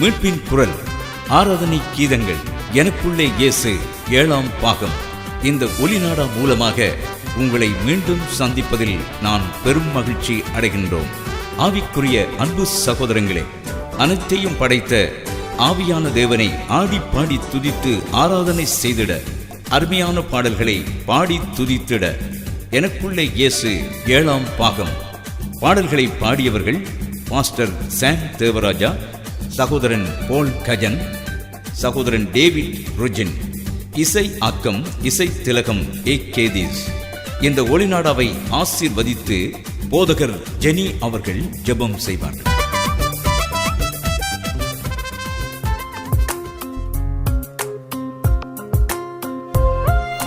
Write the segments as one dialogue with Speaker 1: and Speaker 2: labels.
Speaker 1: மீட்பின் குரல் ஆராதனை கீதங்கள் எனக்குள்ளே இயேசு 7ஆம் பாகம். இந்த ஒலிநாடா மூலமாக உங்களை மீண்டும் சந்திப்பதில் நான் பெரும் மகிழ்ச்சி அடைகின்றோம். ஆவிக்குரிய அன்பு சகோதரங்களே, அனைத்தையும் படைத்த ஆவியான தேவனை ஆடி பாடி துதித்து ஆராதனை செய்திட, அருமையான பாடல்களை பாடி துதித்திட எனக்குள்ளே இயேசு 7ஆம் பாகம். பாடல்களை பாடியவர்கள் மாஸ்டர் சாம் தேவராஜா, சகோதரன் போல் கஜன், சகோதரன் டேவிட் ருஜின். இசை ஆக்கம் இசை திலகம் கேதீஸ். இந்த ஒளிநாடாவை ஆசீர்வதித்து போதகர் ஜெனி அவர்கள் ஜெபம் செய்வார்கள்.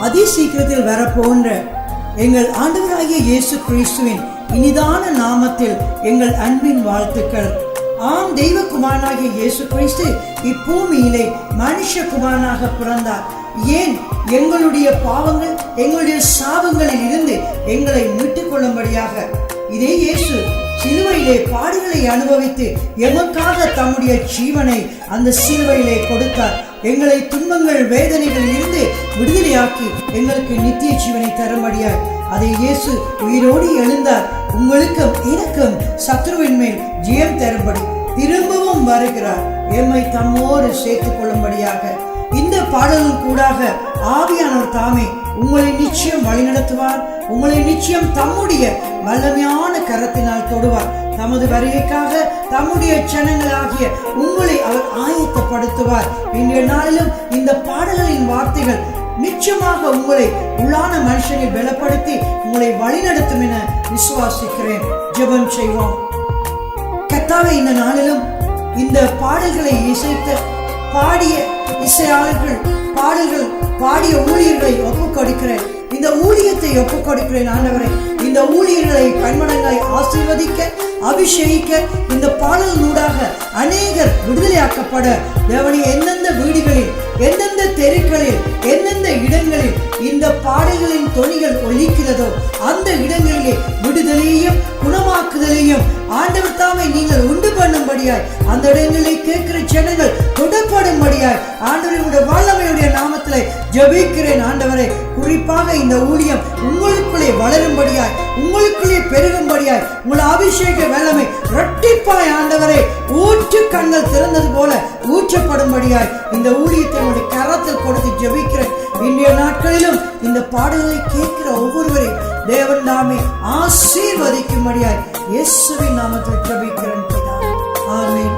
Speaker 2: அதிசீக்கிரத்தில் வரப்போன்ற எங்கள் ஆண்டவராகிய இயேசு கிறிஸ்துவின் இனிதான நாமத்தில் எங்கள் அன்பின் வாழ்த்துக்கள். ஆம், தெய்வகுமாரனாகிய இயேசு கிறிஸ்து இப்பூமியிலே மனுஷகுமாரனாக பிறந்தார். ஏன்? எங்களுடைய பாவங்கள், எங்களுடைய சாபங்களில் இருந்து எங்களை மீட்டுக் கொள்ளும்படியாக. இதே இயேசு சிலுவையிலே பாடுகளை அனுபவித்து எமக்காக தம்முடைய ஜீவனை அந்த சிலுவையிலே கொடுத்தார். எங்களை துன்பங்கள் வேதனைகளில் இருந்து விடுதலையாக்கி எங்களுக்கு நித்திய ஜீவனை தரும்படியாய் அதை இயேசு உயிரோடு எழுந்தார். உங்களுக்கும் எனக்கும் சத்ருவின் மேல் ஜெயம் தரும்படி திரும்பவும் வருகிறார், எம்மை தம்மோடு சேர்த்துக் கொள்ளும்படியாக. இந்த பாடலின் கூடாக ஆவியானவர் தாமே உங்களை நிச்சயம் வழிநடத்துவார். உங்களை நிச்சயம் தம்முடைய வல்லமையான கரத்தினால் தொடுவார். தமது வருகைக்காக தம்முடைய ஜனங்களாகிய உங்களை அவர் ஆயத்தப்படுத்துவார். இன்றைய நாளிலும் இந்த பாடல்களின் வார்த்தைகள் நிச்சயமாக உங்களை உள்ளான மனுஷனை பலப்படுத்தி உங்களை வழிநடத்தும் என விசுவாசிக்கிறேன். ஜெபம் செய்வோம். கர்த்தாவே, இந்த நாளிலும் இந்த பாடல்களை இசைத்த பாடிய இசையாளர்கள், பாடல்கள் பாடிய ஊழியர்களை ஒப்புக்கொடுக்கிறேன். இந்த ஊழியத்தை ஒப்புக்கொடுக்கிறேன் ஆண்டவரே. இந்த ஊழியர்களை கண்மடங்காய் ஆசீர்வதிக்க, அபிஷேகிக்க, இந்த பாடல்களூடாக அநேகர் விடுதலையாக்கப்பட தேவனே, எந்தெந்த வீடுகளில், எந்தெந்த தெருக்களில், எந்தெந்த இடங்களில் இந்த பாடல்களின் தொனிகள் ஒலிக்கிறதோ அந்த இடங்களிலே விடுதலையையும் குணமாக்குதலையும் ஆண்டவர் தாமே நீங்கள் உண்டு பண்ணும்படியாய், அந்த இடங்களை கேட்கிற ஜனங்கள் தொடப்படும்படியாய் ஆண்டவருடைய வல்லமையுடைய நாமத்திலே ஜெபிக்கிறேன் ஆண்டவரே. குறிப்பாக இந்த ஊழியம் உங்களுக்குள்ளே வளரும்படியாய், உங்களுக்குள்ளே பெருகும்படியாய், உங்கள் அபிஷேக வல்லமை இரட்டிப்பாய் ஆண்டவரே ஊற்று கண்கள் திறந்தது போல ஊற்றப்படும்படியாய் இந்த ஊழியத்தை உங்களுடைய கரத்தில் கொடுத்து ஜெபிக்கிறேன். இன்றைய நாட்களிலும் இந்த பாடல்களை கேட்கிற ஒவ்வொருவரையும் தேவன் நாமே ஆசீர்வதிக்கும்படியாய் இயேசுவின் நாமத்தில் ஜெபிக்கிறேன். ஆமென்.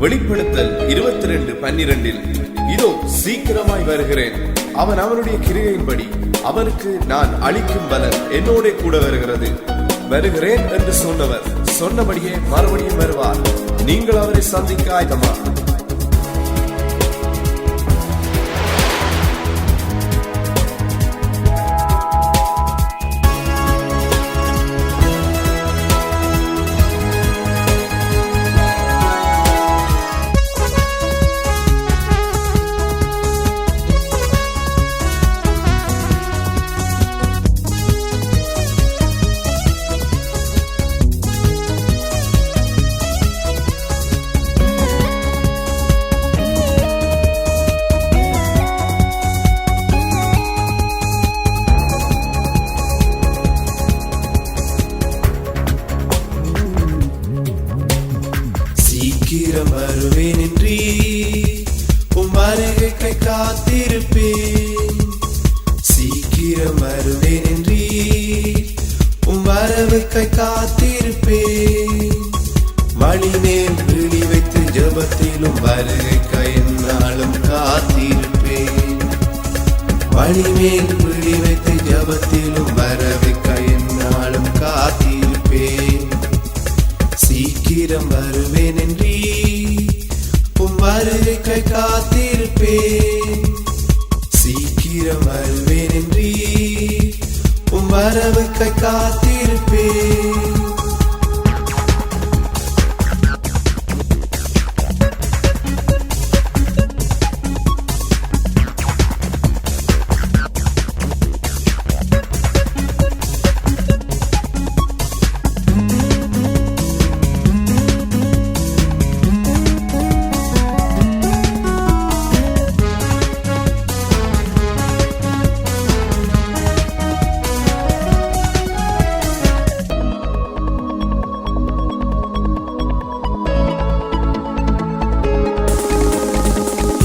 Speaker 3: வெளிப்படுத்தல் 22:12 இதோ சீக்கிரமாய் வருகிறேன், அவன் அவனுடைய கிரியையின்படி அவனுக்கு நான் அளிக்கும் பலன் என்னோட கூட வருகிறேன் என்று சொன்னவர் சொன்னபடியே மறுபடியும் வருவார். நீங்கள் அவரை சந்திக்க ஆயத்தமா?
Speaker 4: சீக்கிரம் வருவேன் என்றே உம் வருகைக்கு காத்திருப்பேன். சீக்கிரம் வருவேன் என்றே உம் வரவுக்கு காத்திருப்பேன். மணி மேல் விழி வைத்து ஜெபத்திலும் வருகைக்கு என்னாலும் காத்திருப்பேன். மணி மேல் விழி வைத்து ஜெபத்திலும் வரவுக்கு என்னாலும் காத்திருப்பேன். சீக்கிரம் வருவேன் என்றே உம் வருகைக்கு காத்திருப்பேன். சீக்கிரம் சீக்கிரம் வருவேன் என்றீர், உம் வரவுக்காய் காத்திருப்பேன்.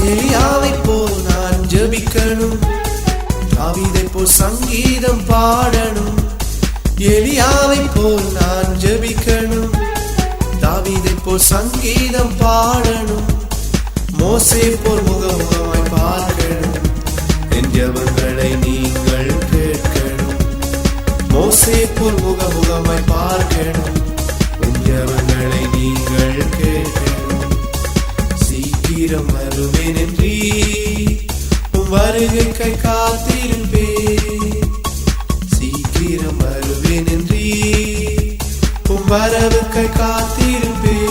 Speaker 4: எலியாவைப் போல் நான் ஜெபிக்கணும், தாவீதைப் போல் சங்கீதம் பாடணும். எலியாவைப் போல் நான் ஜெபிக்கணும், தாவீதைப் போல் சங்கீதம் பாடணும். மோசே போல் முகமுகமாய் பார்க்கணும், என் ஜெபங்களை நீங்கள் கேட்கணும். மோசே போல் முகமுகமாய் பார்க்கணும், என் ஜெபங்களை நீங்கள் கேட்கணும். சீக்கிரம் வருவேன் என்றீர், உம் வருகைக்காய் காத்திருப்பேன். சீக்கிரம் வருவேன் என்றீர், உம் வரவுக்காய் காத்திருப்பேன்.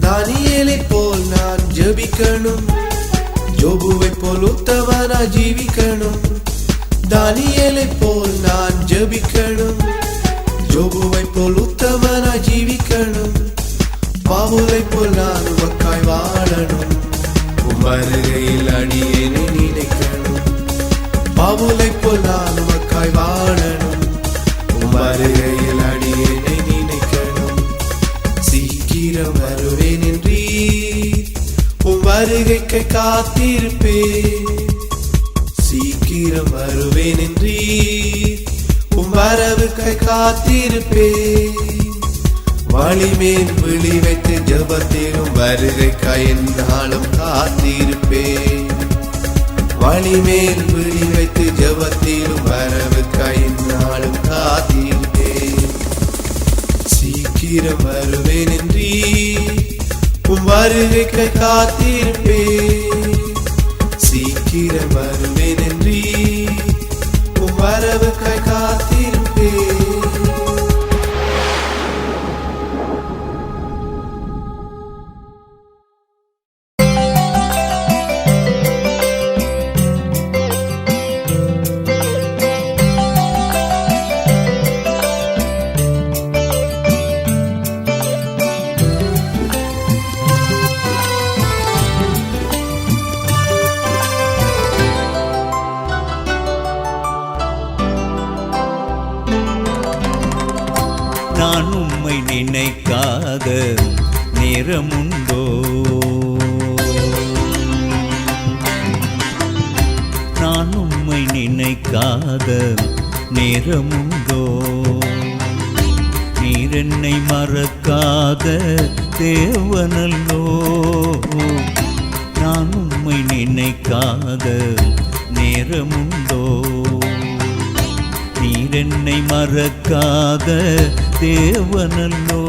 Speaker 4: தானியேலைப் போல் நான் ஜெபிக்கணும், யோபுவைப் போல் உத்தமனாய் ஜீவிக்கணும். தானியேலைப் போல் நான் ஜெபிக்கணும், யோபுவைப் போல் உத்தமனாய் ஜீவிக்கணும். பவுலைப் போல் நான் உமக்காய் வாழணும், உம் வருகையில் அடியேனை நினைக்கணும். பவுலைப் போல் நான் உமக்காய் வாழணும், உம் வருகையில் அடியேனை நினைக்கணும். சீக்கிரம் வருவேன் என்றீர், உம் வருகைக்காய் காத்திருப்பேன். சீக்கிரம் வருவேன் என்றீர், உம் வரவுக்காய் காத்திருப்பேன். வழிமேல் விழி வைத்து ஜெபத்திலும் வருகைக்காய் என்னாலும் காத்திருப்பேன். வழிமேல் விழி வைத்து ஜெபத்திலும் வரவுக்காய் என்னாலும் காத்திருப்பேன். சீக்கிரம் வருவேன் என்றீர், உம் வருகைக்காய் காத்திருப்பேன். சீக்கிரம் வருவேன் என்றீர், உம் வரவுக்காய் காத்திருப்பேன்.
Speaker 1: நான் உம்மை நினைக்காத நேரமுண்டோ? நான் உம்மை நினைக்காத நேரமுண்டோ? நீர் என்னை மறக்காத தேவனல்லோ. நான் உம்மை நினைக்காத நேரமுண்டோ? நீர் என்னை மறக்காத தேவனல்லோ.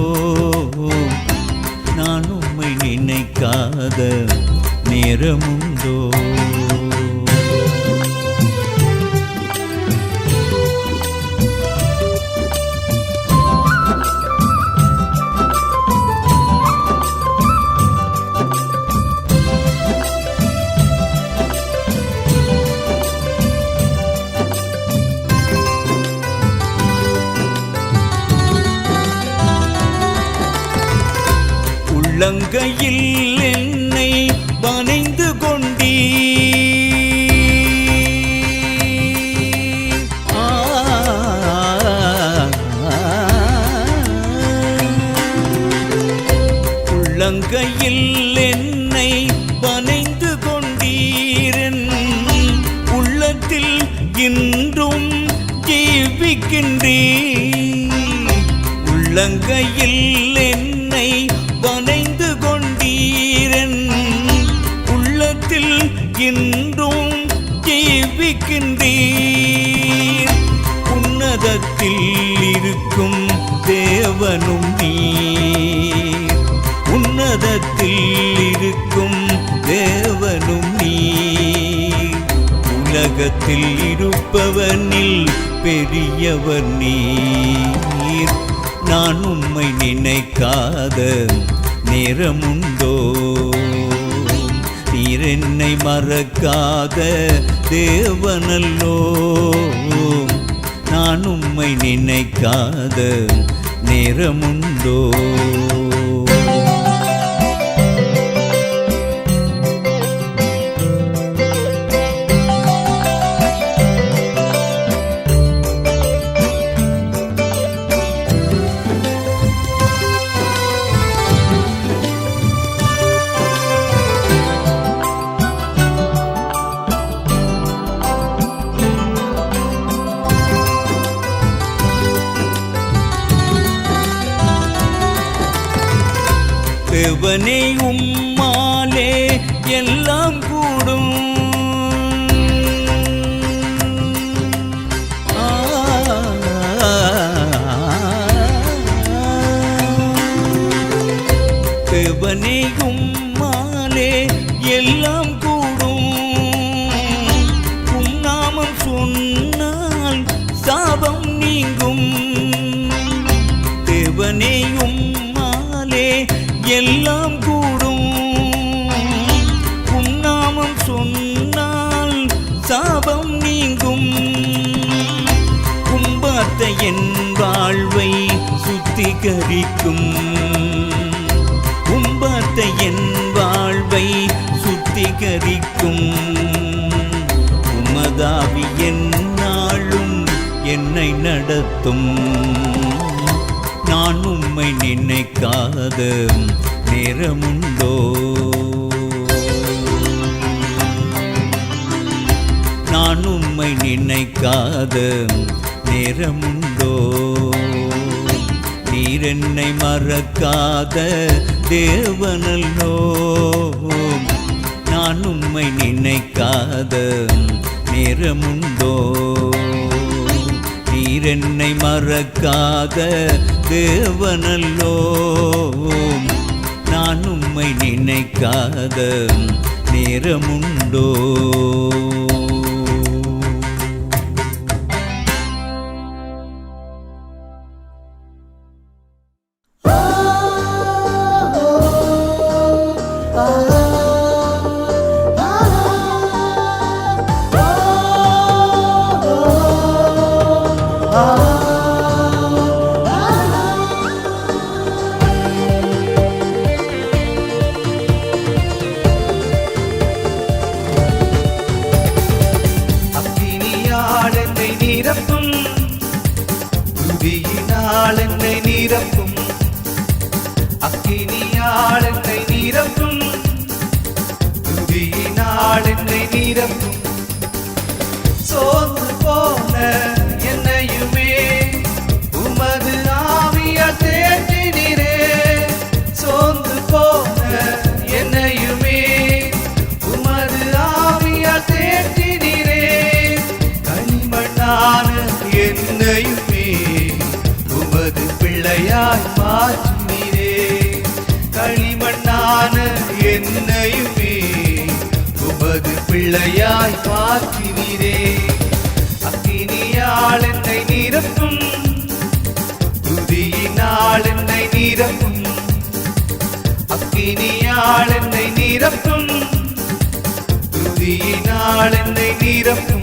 Speaker 1: நான் உம்மை நினைக்காத நேரமுண்டோ? உள்ளங்கையில் என்னை வனைந்து கொண்டீர், உள்ளங்கையில் என்னை வனைந்து கொண்டீரன் உள்ளத்தில் இன்றும் ஜீவிக்கின்றேன். உள்ளங்கையில் என்னை வனைந்து கொண்டீரன் உள்ளத்தில் இன்றும் ஜீவிக்கின்றேன். உன்னதத்தில் இருக்கும் தேவனும் நீர், உன்னதத்தில் இருக்கும் தேவனும் நீர். உலகத்தில் இருப்பவனில் பெரியவர் நீர். நான் உம்மை நினைக்காத நேரமுண்டோ? நீர் என்னை மறக்காத தேவனல்லோ. நான் உம்மை நினைக்காத நேரமுண்டோ? தேவனே உம்மாலே எல்லாம் கூடும். தேவனே உம்மாலே எல்லாம் கூடும். உம் நாமம் சொன்னால் சாபம் நீங்கும். தேவனே உம்மாலே எல்லாம் கூடும். உம் நாமம் சொன்னால் சாபம் நீங்கும். உம் வார்த்தை என் வாழ்வை சுத்திகரிக்கும். உம் வார்த்தை என் வாழ்வை சுத்திகரிக்கும். உமதாவி எந்நாளும் என்னை நடத்தும். நான் உம்மை நினைக்காத நேரமுண்டோ? நான் உம்மை நினைக்காத நேரமுண்டோ? நீர் என்னை மறக்காத தேவனல்லோ. நான் உம்மை நினைக்காத நேரமுண்டோ? நீர் என்னை மறக்காத தேவனல்லோ. நான் உம்மை நினைக்காத நேரமுண்டோ?
Speaker 4: துதியினால் என்னை நிரப்பும். அக்கினியால் என்னை நிரப்பும். துதியினால் என்னை நிரப்பும். சோர்ந்து போன என்னையுமே உமது ஆவியால் தேற்றினீரே. சோர்ந்து போன என்னையுமே உமது ஆவியால் தேற்றினீரே. களிமண்ணான என்னையுமே உமது பிள்ளையாய் மாற்றினீரே. களிமண்ணான என்னையுமே உமது பிள்ளையாய் மாற்றினீரே. அக்கினியால் என்னை நிரப்பும். துதியினால் என்னை நிரப்பும். அக்கினியால் என்னை நிரப்பும். துதியினால் என்னை நிரப்பும்.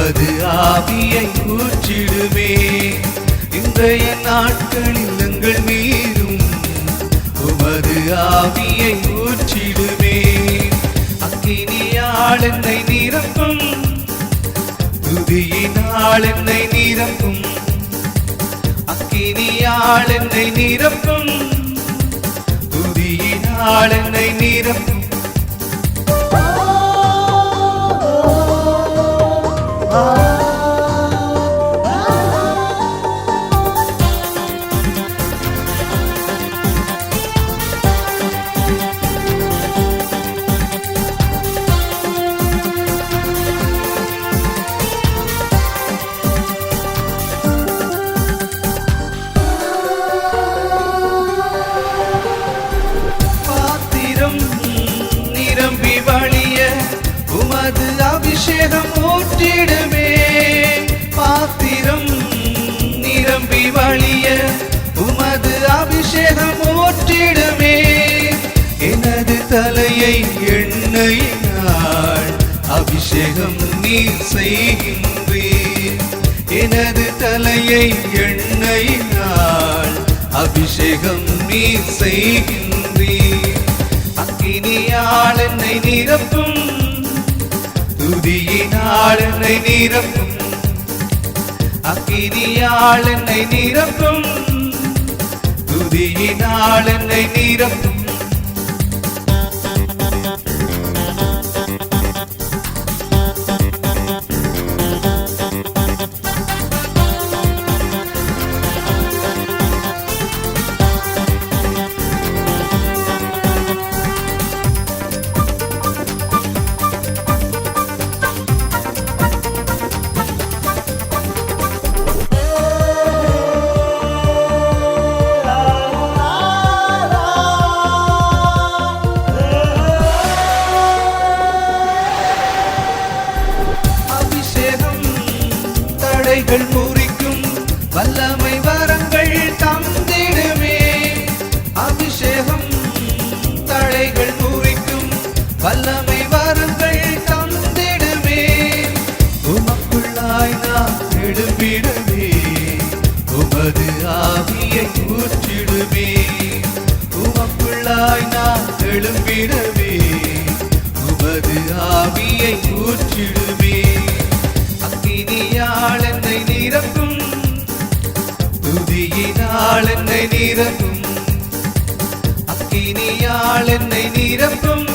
Speaker 4: உமது ஆவியை ஊற்றிடுமே. இன்றைய நாட்களில் எங்கள் மீதும் உமது ஆவியை ஊற்றிடுமே. அக்கினியால் என்னை நிரப்பும், துதியினால் என்னை நிரப்பும். அக்கினியால் என்னை நிரப்பும், துதியினால் என்னை நிரப்பும். பாத்திரம் நிரம்பி வழிய உமது அபிஷேகம் ஊற்றிடுமே. பாத்திரம் நிரம்பி வழிய உமது அபிஷேகம் ஊற்றிடுமே. எனது தலையை எண்ணெயினால் அபிஷேகம் நீர் செய்கின்றீர். எனது தலையை எண்ணெயினால் அபிஷேகம் நீர் செய்கின்றீர். அக்கினியால் என்னை நிரப்பும், துதியினால் என்னை நிரப்பும். அக்கினியால் என்னை நிரப்பும், துதியினால் என்னை நிரப்பும். தடைகள் முறிக்கும் வல்லமை வரங்கள் தந்திடுமே. அபிஷேகம் தடைகள் முறிக்கும் வல்லமை வரங்கள் தந்திடுமே. உமக்குள்ளாய் நான் எழும்பிடுமே, உமது ஆவியை ஊற்றிடுமே. உமக்குள்ளாய் நான் எழும்பிடுமே, உமது ஆவியை ஊற்றிடுமே. அக்கினியால் என்னை நிரப்பும், துதியினால் என்னை நிரப்பும். அக்கினியால் என்னை நிரப்பும்,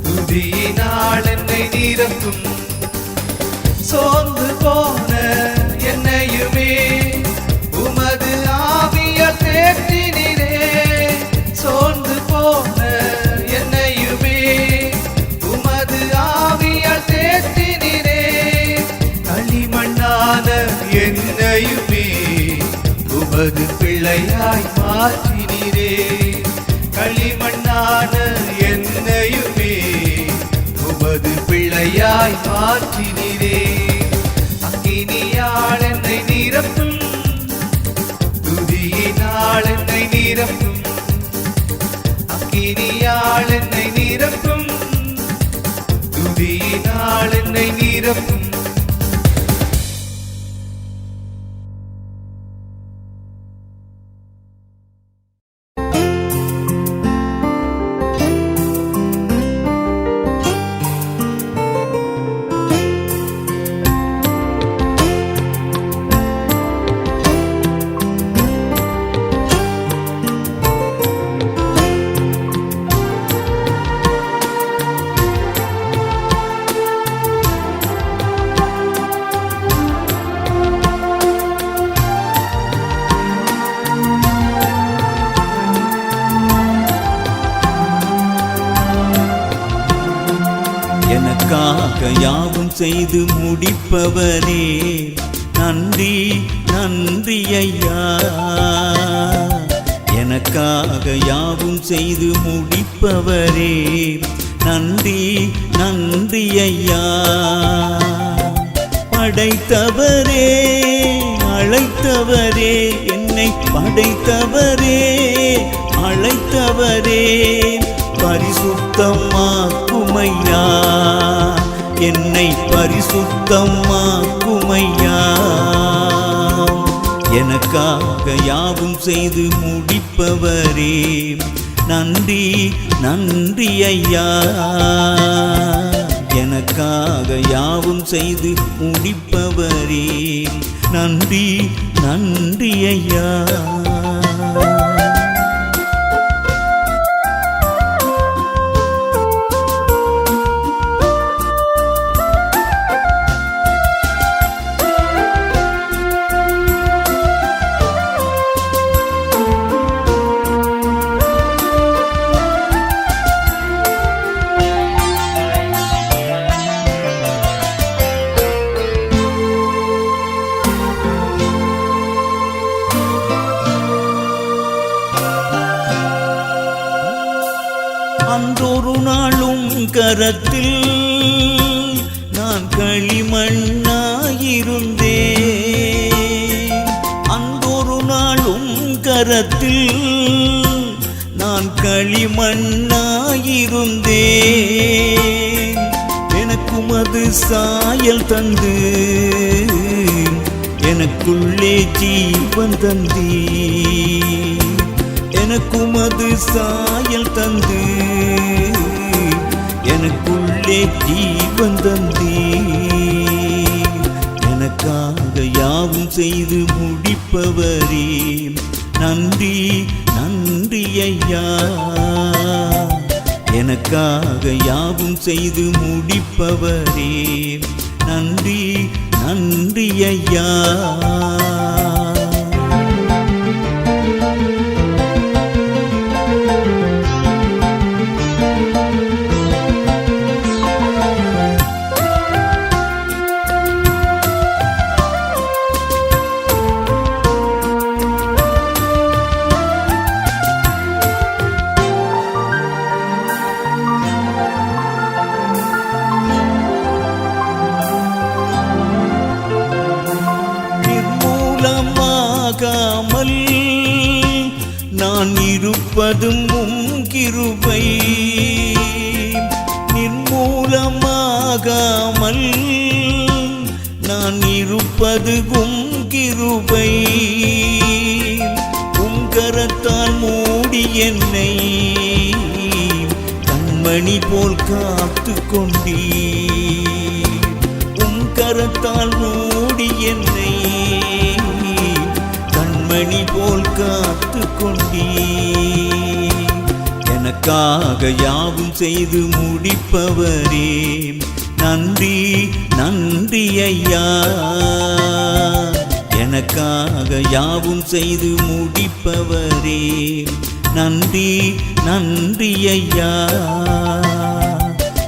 Speaker 4: துதியினால் என்னை நிரப்பும். சோர்ந்து போன என்னையுமே உமது ஆவியால் தேற்றினீரே. சோர்ந்து போன என்னையுமே உமது ஆவியால் தேற்றினீரே. களிமண்ணான என்னையுமே உமது பிள்ளையாய் மாற்றினீரே. களிமண்ணான என்னையுமே உமது பிள்ளையாய் மாற்றினீரே. அக்கினியால் என்னை நிரப்பும், துதியினால் என்னை நிரப்பும். அக்கினியால் என்னை நிரப்பும், துதியினால் என்னை நிரப்பும்.
Speaker 1: எனக்காக யாவும் செய்து முடிப்பவரே, நன்றி நன்றி ஐயா. எனக்காக யாவும் செய்து முடிப்பவரே, நன்றி நன்றி ஐயா. படைத்தவரே, அழைத்தவரே, என்னை படைத்தவரே, அழைத்தவரே, பரிசுத்தமாக்குமையா. என்னை பரிசுத்தமாக்குமையா. எனக்காக யாவும் செய்து முடிப்பவரே, நன்றி நன்றி ஐயா. எனக்காக யாவும் செய்து முடிப்பவரே, நன்றி நன்றி ஐயா. அன்றொரு நாளும் கரத்தில் நான் களிமண்ணாயிருந்தேன். அன்றொரு நாளும் கரத்தில் நான் களிமண்ணாயிருந்தேன். எனக்கும் அது சாயல் தந்து எனக்குள்ளே ஜீவன் தந்தீ. எனக்கும் அது சாயல் தந்து எனக்குள்ளே ஜீவன் தந்தீ. எனக்காக யாவும் செய்து முடிப்பவரே, நன்றி நன்றி ஐயா. எனக்காக யாவும் செய்து முடிப்பவரே, நன்றி நன்றி ஐயா. நிர்மூலமாகாமல் நான் இருப்பதும் உம் கிருபை. நிர்மூலமாகாமல் நான் இருப்பது உம் கிருபை. உம் கரத்தால் மூடி என்னை கண்மணி போல் காத்து கொண்டீர். உம் கரத்தால் மூடி என்னை கண்மணி போல் காத்து கொண்டீர். எனக்காக யாவும் செய்து முடிப்பவரே, நன்றி நன்றி ஐயா. எனக்காக யாவும் செய்து முடிப்பவரே, நன்றி நன்றி ஐயா.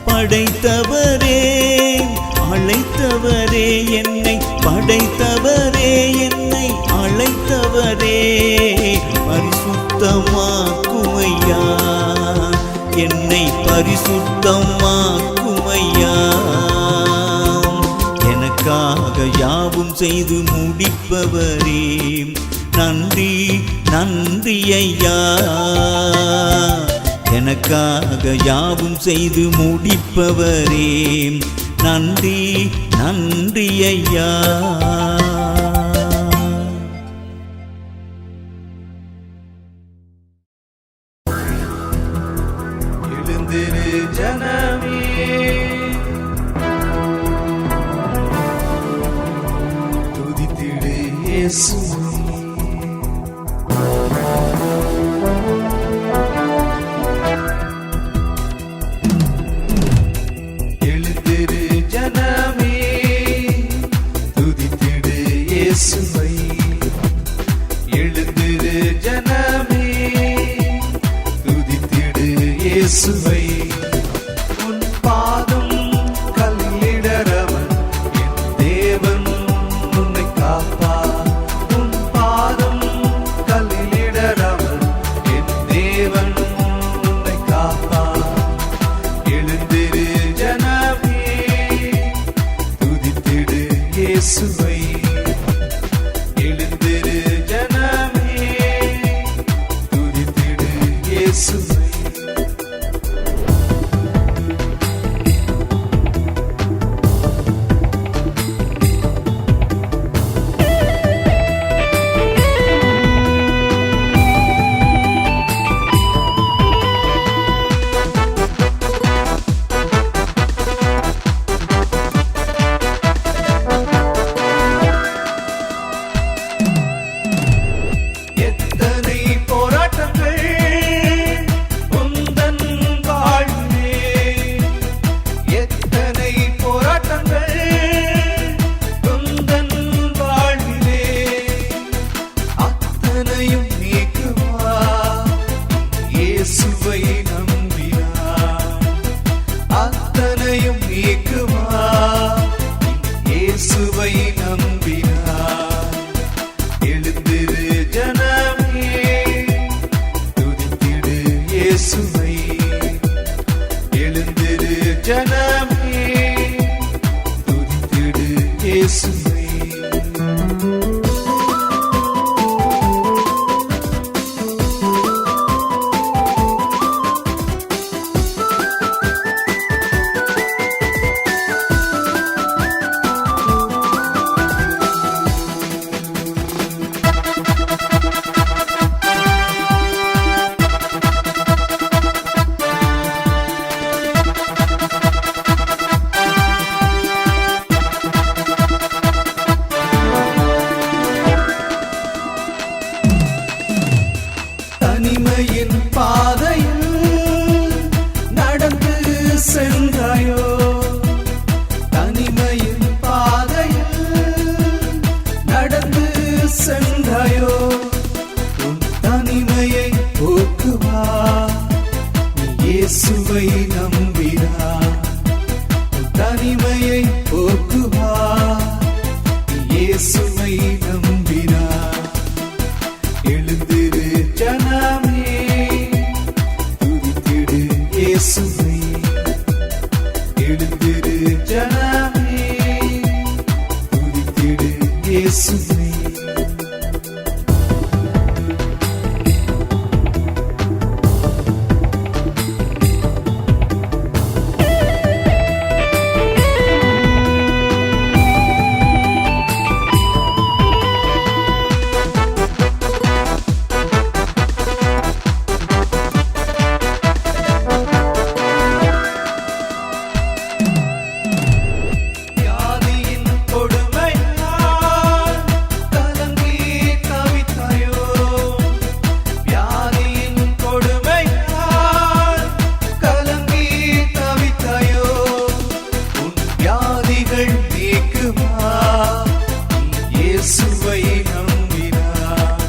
Speaker 1: படைத்தவரே, அழைத்தவரே, என்னை படைத்தவரே, என்னை அழைத்தவரே, பரிசுத்தமாக்குமையா. என்னை பரிசுத்தமாக்குமையா. எனக்காக யாவும் செய்து முடிப்பவரே, நன்றி நன்றி ஐயா. எனக்காக யாவும் செய்து முடிப்பவரே, நன்றி நன்றி ஐயா.
Speaker 4: எழுந்திரு ஜனமே, துதித்திடு இயேசுவை. எழுந்திரு ஜனமே, துதித்திடு இயேசுவை. எழுந்திரு ஜனமே, துதித்திடு இயேசுவை. உன் பாதம் கல்லிடரவன் என் தேவன் உன்னை காப்பார். உன் பாதம் கல்லிடரவன் என் தேவன் உன்னை காப்பார். எழுந்திரு ஜனமே, துதித்திடு இயேசுவை. எழுந்திரு ஜனமே, துதித்திடு இயேசுவை. போக்குவார். இயேசுவை நம்பினார். எழுந்திரு ஜனமே, துதித்திடு இயேசுவை. எழுந்திரு ஜனமே, துதித்திடு இயேசுவை. வியாதியின் கொடுமையால் கலங்கி தவித்தாயோ. வியாதியின் கொடுமையால் கலங்கி தவித்தாயோ. உன் வியாதிகள் நீக்குவார். இயேசுவை நம்பினார்.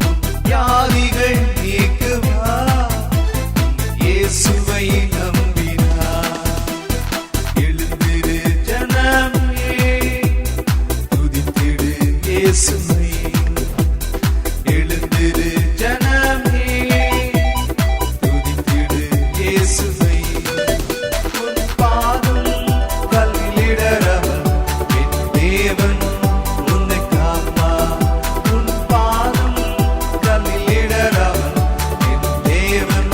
Speaker 4: உன் வியாதிகள் நீக்குவார். இயேசுவை நம்பினார். எழுந்திரு ஜனமே, துதித்திடு இயேசுவை. எழுந்திரு ஜனமே, துதித்திடு இயேசுவை. உன் பாதம் கல்லிடரவன் என் தேவன் உன்னை காப்பார். உன் பாதம் கல்லிடரவன் என் தேவன்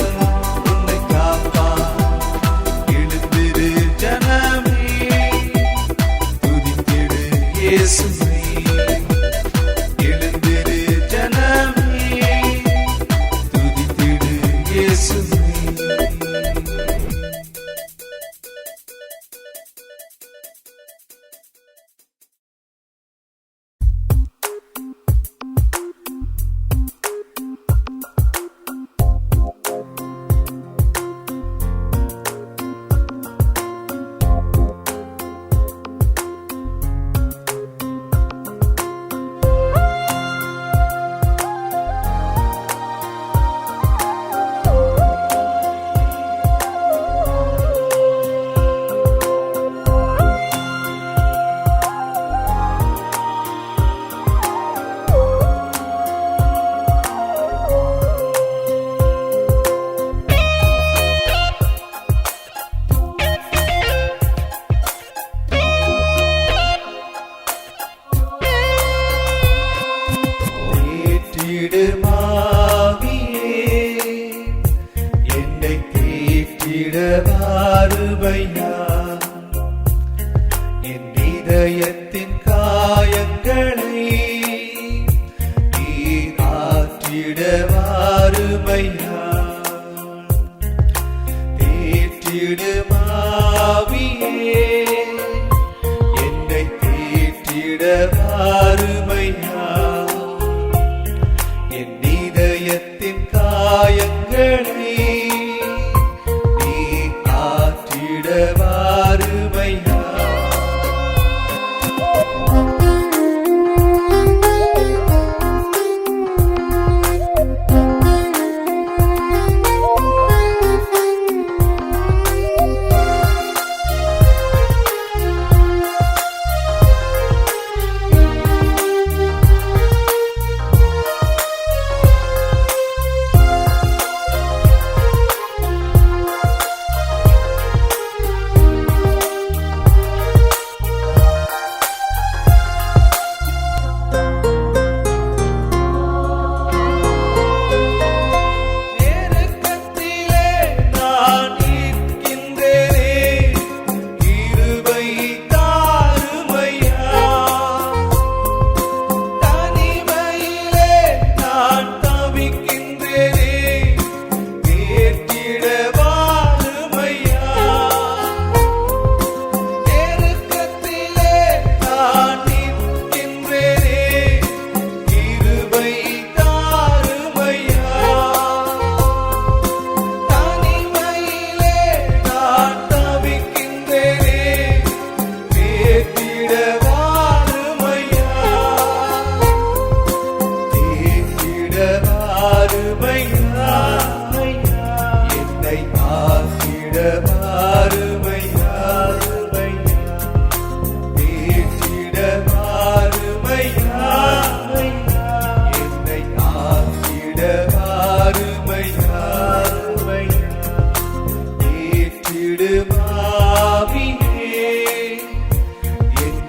Speaker 4: உன்னை காப்பார். எழுந்திரு ஜனமே, துதித்திடு இயேசுவை. எழுந்திரு ஜனமே, துதித்திடு இயேசுவை. தேற்றிடுமாவியே, என்னை தேற்றிட வாருமையா. என் இதயத்தின் காயங்களை நீர் ஆற்றிட வாருமையா. தேற்றிடுமாவியே, என்னை தேற்றிட வாருமையா. என் இதயத்தின் காயங்களை நீ ஆற்றிட வாருமையா.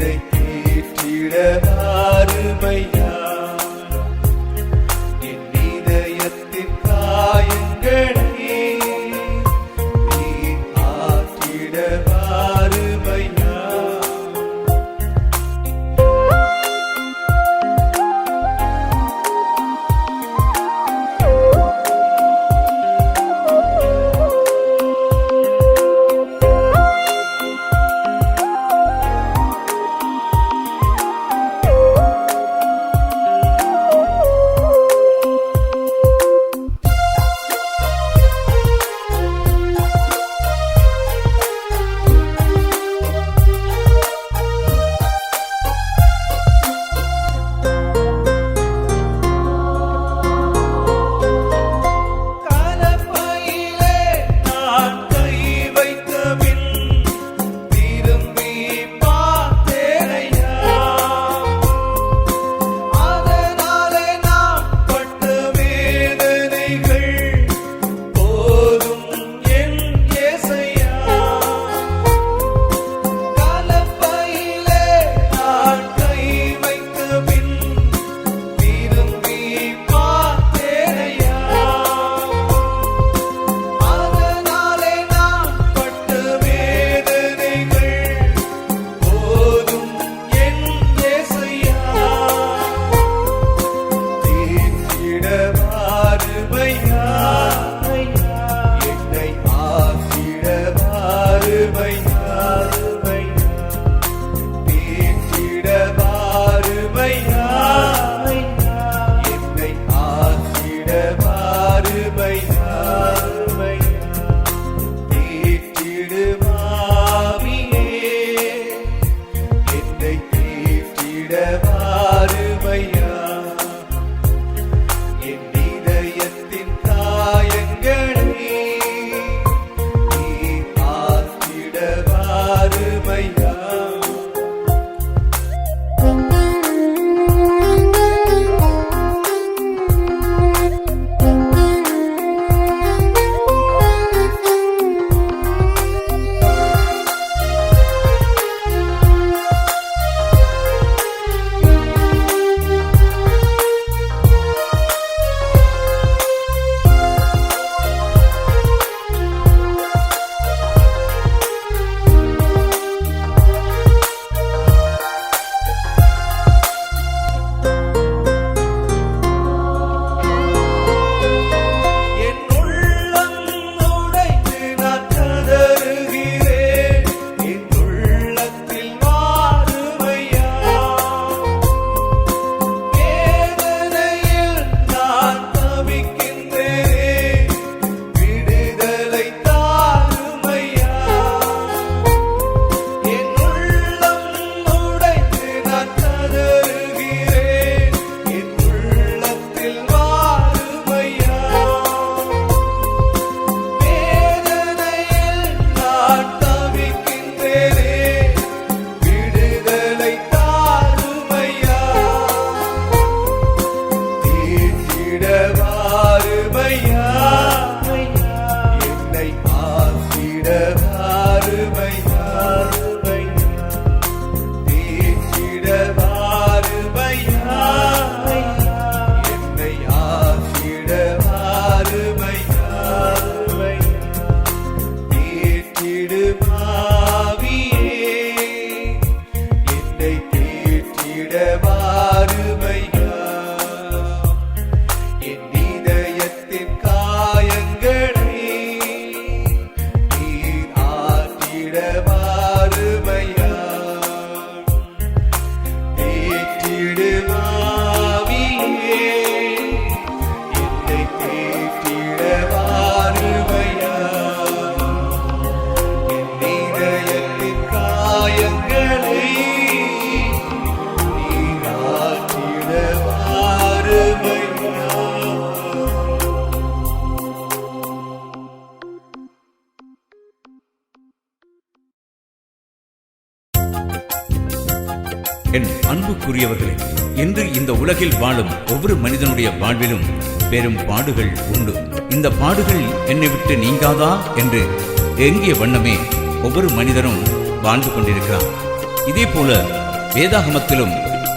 Speaker 4: என்னை தேற்றிட வாருமையா என் இதயத்தின் காயங்களை நீ ஆற்றிட வாருமையா
Speaker 5: என் அன்புக்குரியவர்களே, இன்று இந்த உலகில் வாழும் ஒவ்வொரு மனிதனுடைய வாழ்விலும் பெரும் பாடுகள் உண்டு. இந்த பாடுகள் என்னை விட்டு நீங்காதா என்று ஏங்கிய வண்ணமே ஒவ்வொரு மனிதனும் வாழ்ந்து கொண்டிருக்கிறார். இதே போல வேதாகமத்திலும்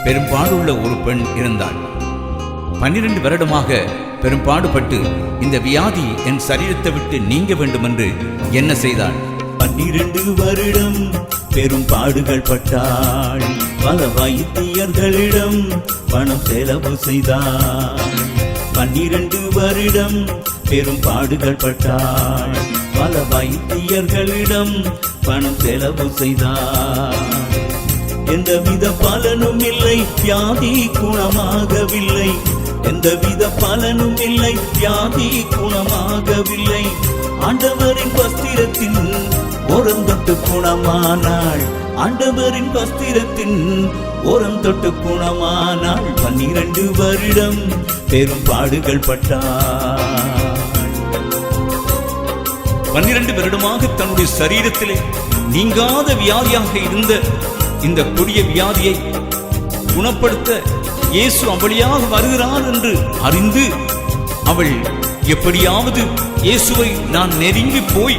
Speaker 5: பெரும்பாடுள்ள ஒரு பெண் இருந்தாள். 12 வருடமாக பெரும்பாடுபட்டு இந்த வியாதி என் சரீரத்தை விட்டு நீங்க வேண்டும் என்று என்ன செய்தாள்?
Speaker 1: 12 வருடம் பெரும் பாடுகள் பட்டாள். பல வைத்தியர்களிடம் பணம் செலவு செய்தாள். 12 வருடம் பெரும் பாடுகள் பட்டாள். பல வைத்தியர்களிடம் பணம் செலவு செய்தாள். எந்தவித பலனும் இல்லை, வியாதி குணமாகவில்லை. எந்தவித பலனும் இல்லை, வியாதி குணமாகவில்லை. ஆண்டவரின் வஸ்திரத்தின் ஓரம் தொட்டு குணமானாள். ஆண்டவரின் வஸ்திரத்தின் ஓரம் தொட்டு குணமானாள். 12 வருடம் பெரும் பாடுகள் பட்டாள்.
Speaker 5: 12 வருடமாக தன்னுடைய சரீரத்திலே நீங்காத வியாதியாக இருந்த இந்த கொடிய வியாதியை குணப்படுத்த இயேசு அவளியாக வருகிறார் என்று அறிந்து அவள் எப்படியாவது இயேசுவை நான் நெருங்கி போய்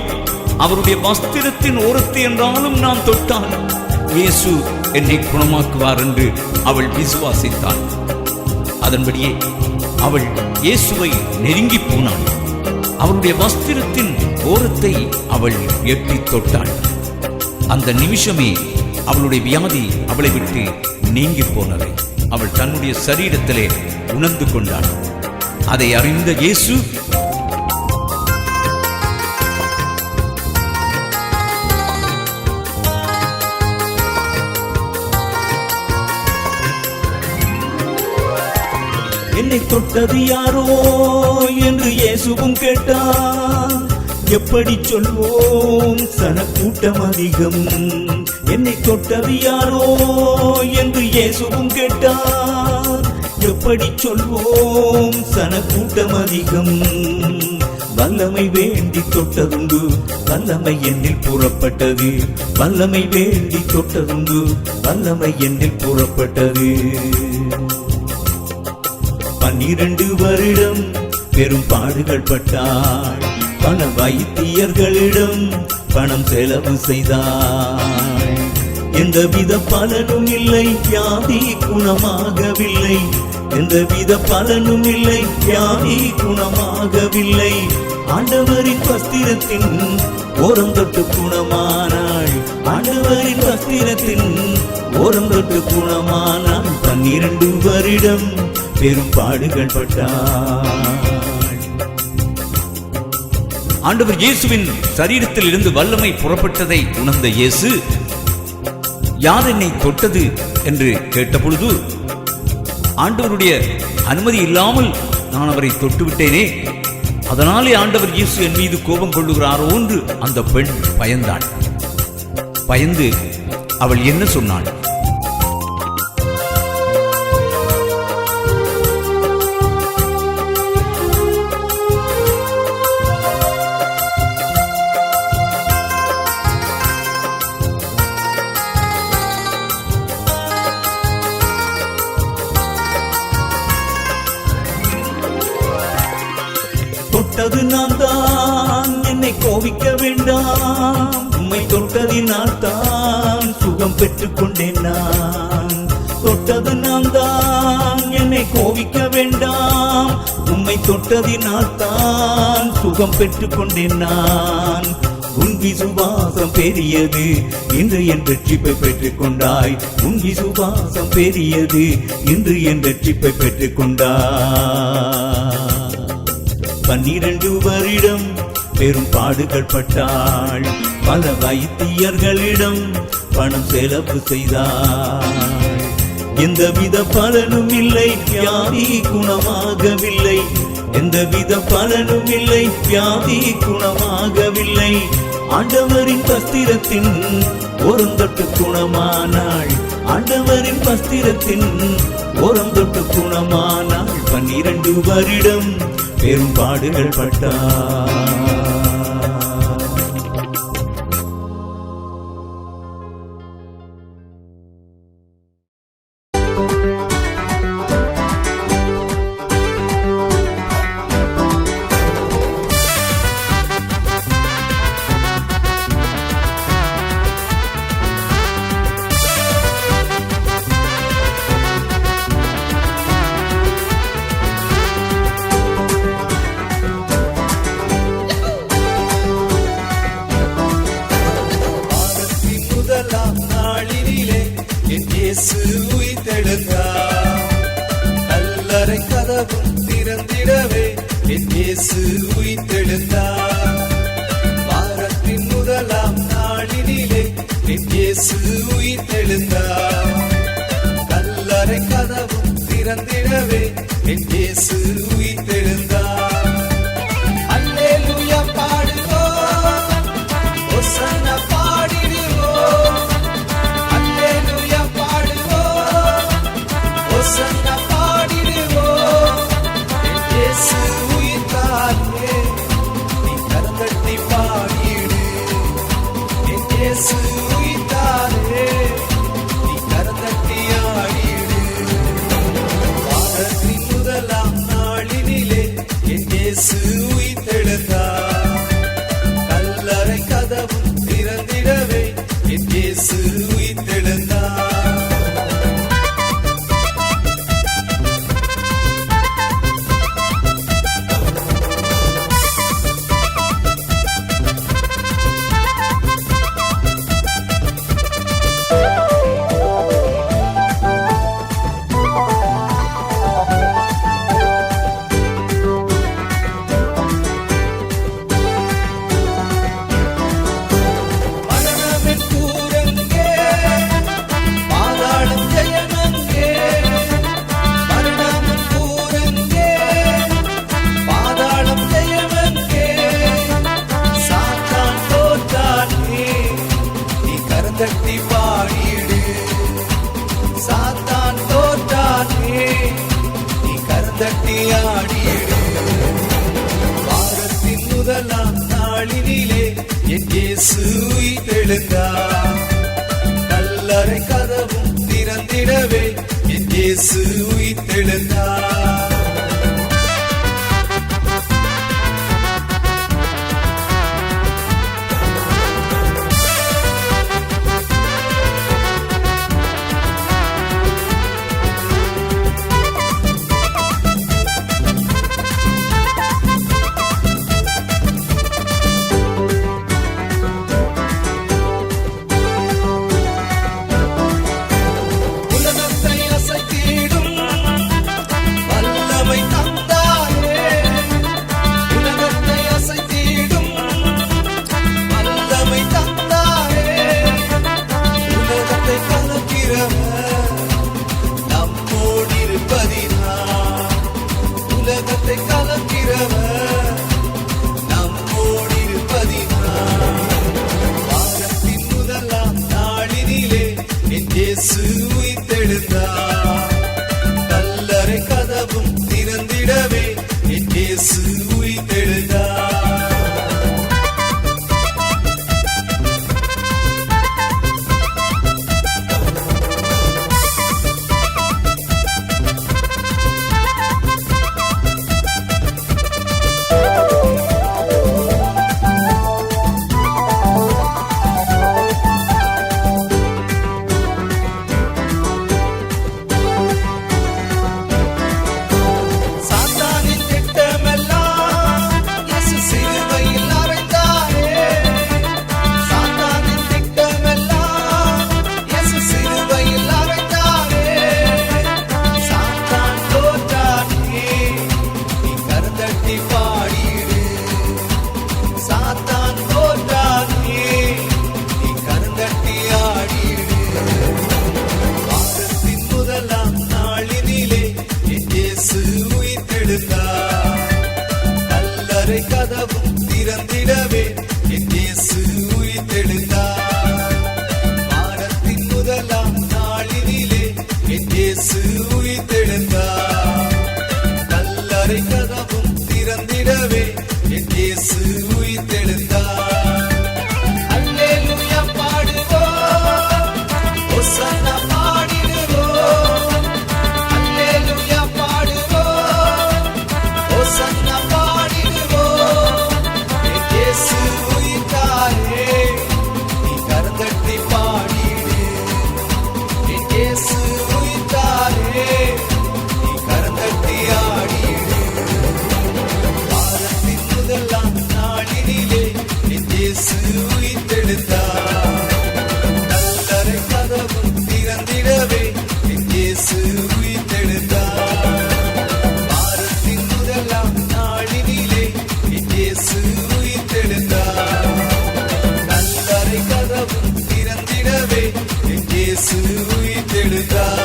Speaker 5: அவருடைய வஸ்திரத்தின் ஓரத்தை என்றாலும் நான் தொட்டால் இயேசு என்னை குணமாக்குவார் என்று அவள் விசுவாசித்தாள். அதன்படியே அவள் இயேசுவை நெருங்கி போனாள். அவருடைய வஸ்திரத்தின் ஓரத்தை அவள் எட்டி தொட்டாள். அந்த நிமிஷமே அவளுடைய வியாதி அவளை விட்டு நீங்கி போனதை அவள் தன்னுடைய சரீரத்திலே உணர்ந்து கொண்டாள். அதை அறிந்த இயேசு
Speaker 1: என்னை தொட்டது யாரோ என்று இயேசுவும் கேட்டார். எப்படி சொல்வோம், சனக்கூட்டம் அதிகம். என்னை தொட்டது யாரோ என்று இயேசுவும் கேட்டார். எப்படி சொல்வோம், சனக்கூட்டம் அதிகம். வல்லமை வேண்டி தொட்டதுண்டு, வல்லமை என்னில் புறப்பட்டது. வல்லமை வேண்டி தொட்டதுண்டு, வல்லமை என்னில் புறப்பட்டது. 12 வருடம் பெரும் பாடுகள் பட்டாள். பல வைத்தியர்களிடம் பணம் செலவு செய்தாள். எந்தவித பலனும் இல்லை, வியாதி குணமாகவில்லை. எந்தவித பலனும் இல்லை, வியாதி குணமாகவில்லை. ஆண்டவரின் வஸ்திரத்தின் ஓரம் தொட்டு குணமானாள். ஆண்டவரின் வஸ்திரத்தின் ஓரம் தொட்டு குணமானாள். 12 வருடம் பெரும் பாடுகள் பட்டாள்.
Speaker 5: ஆண்டவர் இயேசுவின் சரீரத்தில் இருந்து வல்லமை புறப்பட்டதை உணர்ந்த இயேசு யார் என்னை தொட்டது என்று கேட்டபொழுது, ஆண்டவருடைய அனுமதி இல்லாமல் நான் அவரை தொட்டுவிட்டேனே, அதனாலே ஆண்டவர் இயேசு என் மீது கோபம் கொள்ளுகிறாரோ என்று அந்த பெண் பயந்தாள். பயந்து அவள் என்ன சொன்னாள்?
Speaker 1: தொட்டது நான் தான், என்னை கோபிக்க வேண்டாம். உம்மை தொட்டதினால் தான் சுகம் பெற்றுக் கொண்டேன் நான். தொட்டது நான் தான், என்னை கோபிக்க வேண்டாம். உம்மை தொட்டதினால் தான் சுகம் பெற்றுக் கொண்டேன் நான். உன் விசுவாசம் பெரியது, இன்று என் ரட்சிப்பை பெற்றுக் கொண்டாய். உன் விசுவாசம் பெரியது, இன்று என் ரட்சிப்பை பெற்றுக் கொண்டாய். 12 வருடம் பெரும் பாடுகள் பட்டாள். பல வைத்தியர்களிடம் பணம் செலவு செய்தாள். எந்தவித பலனும் இல்லை, வியாதி குணமாகவில்லை. எந்தவித பலனும் இல்லை, வியாதி குணமாகவில்லை. ஆண்டவரின் வஸ்திரத்தின் ஓரம் தொட்டு குணமானாள். ஆண்டவரின் வஸ்திரத்தின் ஓரம் தொட்டு குணமானாள். 12 வருடம் பெரும் பாடுகள் பட்டாள்.
Speaker 4: இயேசு உயிர்த்தெழுந்தார். கல்லறை கதவும் திறந்திடவே என் இயேசு உயிர்த்தெழுந்தார். வாரத்தின் முதலாம் நாளினிலே என் இயேசு உயிர்த்தெழுந்தார். கல்லறை கதவும் திறந்திடவே என் இயேசு உயிர்த்தெழுந்தார். அல்லேலூயா பாடுவோம், ஹோசன்னா பாடிடுவோம். அல்லேலூயா பாடுவோம், ஹோசன்னா பாடிடுவோம். என் இயேசு உயிர்த்தாரே, நீ கரந்தட்டி பாடிடு. என் இயேசு உயிர்த்தாரே, நீ கரந்தட்டி ஆடிடு. வாரத்தின் முதலாம் நாளினிலே என் இயேசு உயிர்த்தெழுந்தார். கல்லறை கதவும் திறந்திடவே என் இயேசு உயிர்த்தெழுந்தார். மரணமென் கூரங்கே, பாதாளம் ஜெயமங்கே. மரணமென் கூரங்கே, பாதாளம் ஜெயமங்கே. சாத்தான் தோற்றானே, நீ கரந்தட்டி பாடிடு. சாத்தான் தோற்றானே, நீ கரந்தட்டி ஆடிடு. வாரத்தின் முதலாம் நாளினிலே என் இயேசு உயிர்த்தெழுந்தார். கல்லறை கதவும் திறந்திடவே என் இயேசு உயிர்த்தெழுந்தார். உலகத்தை அசைத்திடும் வல்லமை தந்தாரே. உலகத்தை அசைத்திடும் வல்லமை தந்தாரே. உலகத்தை கலக்கிறவர் நம்மோடு இருப்பதினால். உலகத்தை கலக்கிறவர் நம்மோடு இருப்பதினால். வாரத்தின் முதலாம் நாளினிலே என் இயேசு உயிர்த்தெழுந்தார். கல்லறை கதவும் திறந்திடவே என் இயேசு உயிர்த்தெழுந்தார். சாத்தானின் திட்டமெல்லாம் இயேசு சிலுவையில் அறைந்தாரே. சாத்தானின் திட்டமெல்லாம் இயேசு சிலுவையில் அறைந்தாரே. சாத்தான் தோற்றானே, நீ கரந்தட்டி பாடிடு. சாத்தான் தோற்றானே, நீ கரந்தட்டி ஆடிடு. வாரத்தின் முதலாம் நாளினிலே என் இயேசு உயிர்த்தெழுந்தார். கல்லறை கதவும் திறந்திடவே என் இயேசு உயிர்த்தெழுந்தார். வாரத்தின் முதலாம் நாளினிலே என் இயேசு உயிர்த்தெழுந்தார். கல்லறை கதவும் திறந்திடவே என் இயேசு உயிர்த்தெழுந்தார். அல்லேலூயா பாடுவோம், ஹோசன்னா பாடிடுவோம். அல்லேலூயா பாடுவோம், ஹோசன்னா பாடிடுவோம். என் இயேசு உயிர்த்தாரே, நீ கரந்தட்டி பாடிடு. என் இயேசு உயிர்த்தாரே, நீ கரந்தட்டி ஆடிடு. வாரத்தின் முதலாம் நாளினிலே உயிர்த்தெழுந்தார்.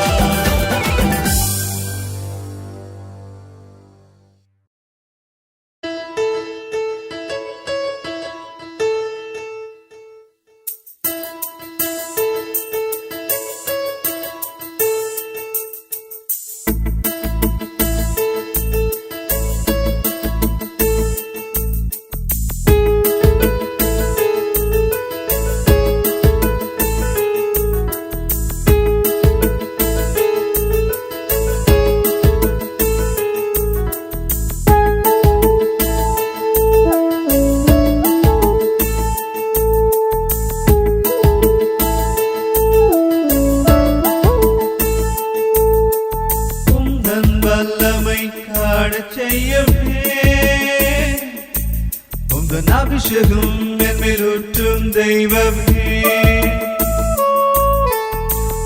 Speaker 6: அபிஷேகம் மேன்மேலூற்றும் தெய்வமே,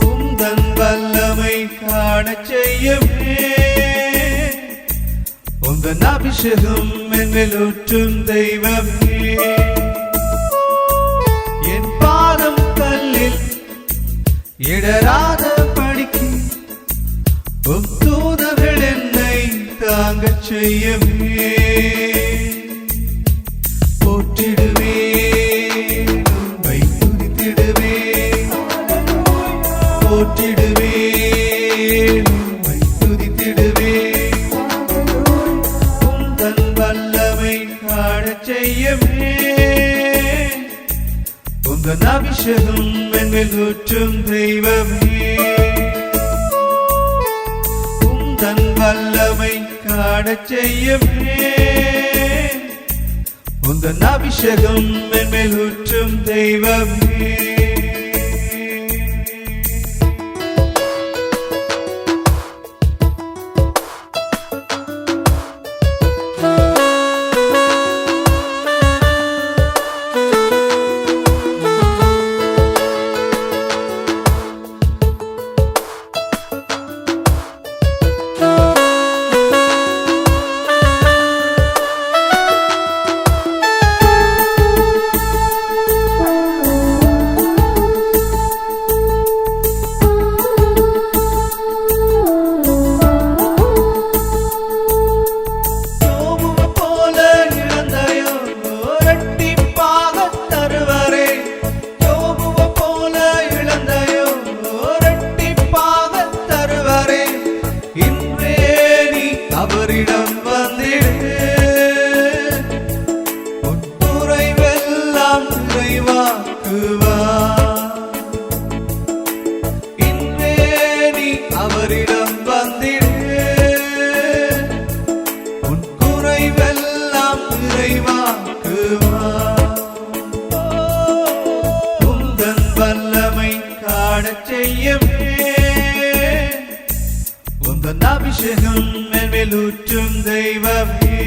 Speaker 6: உந்தன் வல்லமை காணச் செய்யவே. உந்தன் அபிஷேகம் மேன்மேலூற்றும் தெய்வமே, என் பாதம் கல்லில் இடராத படிக்கு உம் தூதர்கள் என்னை தாங்கச் செய்யவே. அபிஷேகம் மேன்மேலூற்றும் தெய்வமே, உந்தன் வல்லமை காணச் செய்யவே. உந்தன் அபிஷேகம் மேன்மேலூற்றும் தெய்வமே. அவரிடம் வந்திடு, உன் குறைவெல்லாம் நிறைவாக்குவார். இன்றே நீ அவரிடம் வந்திடு, உன் குறைவெல்லாம் நிறைவாக்குவார். உந்தன் வல்லமை காணச் செய்யவே, உந்தன் அபிஷேகம் மேன்மேலூற்றும் தெய்வமே,